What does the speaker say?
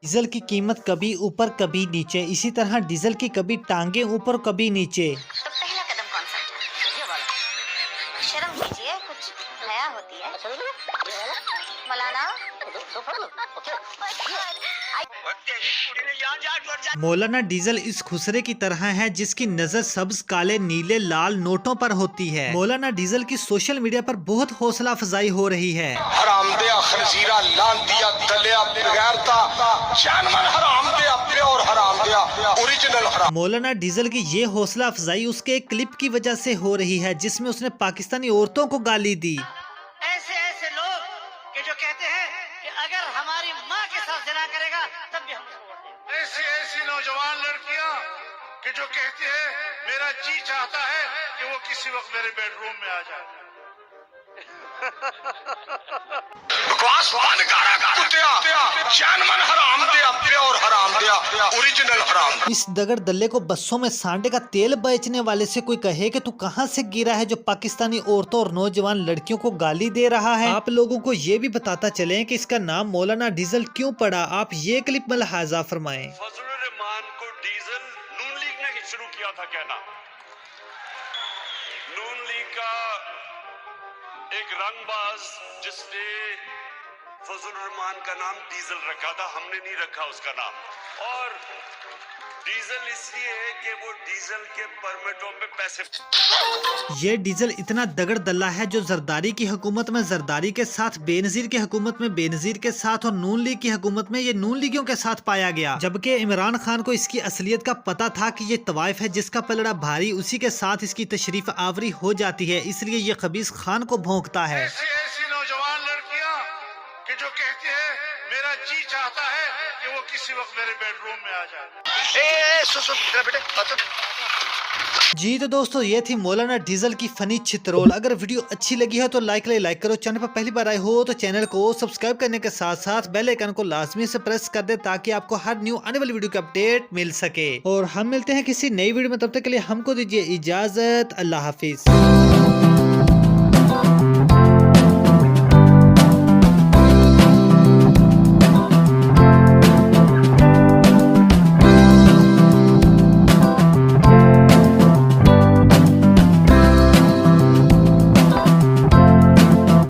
Diesel की कीमत कभी ऊपर कभी नीचे, इसी तरह डीजल की कभी टांगे ऊपर कभी नीचे। तो पहला कदम कौन सा उठाया? ये वाला। शर्म कीजिए, कुछ नया होती है। मौलाना मौलाना डीजल इस खुसरे की तरह है जिसकी नजर सब्ज काले नीले लाल नोटों पर होती है। मौलाना डीजल की सोशल मीडिया पर बहुत हौसला अफजाई हो रही है। हरामदिया खंजीरा लांतिया दलिया बगैरता जानवर हरामदिया प्योर हरामदिया ओरिजिनल हराम। मौलाना डीजल की ये हौसला अफजाई उसके एक क्लिप की वजह से हो रही है जिसमें उसने पाकिस्तानी औरतों को गाली दी। ऐसे ऐसे लोग कि जो कहते हैं कि अगर हमारी माँ के साथ जिना करेगा तब भी हम छोड़ देंगे। ऐसी ऐसी नौजवान लड़कियां कि जो कहती है मेरा जी चाहता है कि वो किसी वक्त मेरे बेडरूम में आ जाए। बकवास बंद कर कुत्तिया, जानवर हरामदिया प्योर हरामदिया ओरिजिनल हराम। इस दगड़ दल्ले को बसों में सांडे का तेल बेचने वाले से कोई कहे कि तू कहां से गिरा है जो पाकिस्तानी औरतों और नौजवान लड़कियों को गाली दे रहा है। आप लोगों को ये भी बताता चले कि इसका नाम मौलाना डीजल क्यों पड़ा, आप ये क्लिप में लिहाजा फरमाएं। फजलुर रहमान को डीजल नून लीग ने शुरू किया था कहना। नून लीग का एक रंगबाज जिसने फजलुर रहमान का नाम डीजल रखा था, हमने नहीं रखा उसका नाम। और डीजल इसलिए है कि वो डीजल के परमिटों पे पैसे। ये डीजल इतना दगड़ दल्ला है जो जरदारी की हुकूमत में जरदारी के साथ, बेनजीर की हुकूमत में बेनजीर के साथ और नून लीग की हुकूमत में ये नून लीगियों के साथ पाया गया। जबकि इमरान खान को इसकी असलियत का पता था कि ये तवाइफ है जिसका पलड़ा भारी, उसी के साथ इसकी तशरीफ आवरी हो जाती है, इसलिए ये खबीस खान को भोंकता है। ऐसी ऐसी नौजवान लड़कियां कि जो कहती है मेरा जी चाहता है कि वो किसी वक्त मेरे बेडरूम में आ जाए। जी तो दोस्तों ये थी मौलाना डीजल की फनी छितरोल। अगर वीडियो अच्छी लगी है तो लाइक करो। चैनल पर पहली बार आए हो तो चैनल को सब्सक्राइब करने के साथ साथ बेल आइकन को लाजमी से प्रेस कर दे ताकि आपको हर न्यू आने वाली वीडियो की अपडेट मिल सके। और हम मिलते हैं किसी नई वीडियो में, तब तक के लिए हमको दीजिए इजाजत। अल्लाह हाफिज।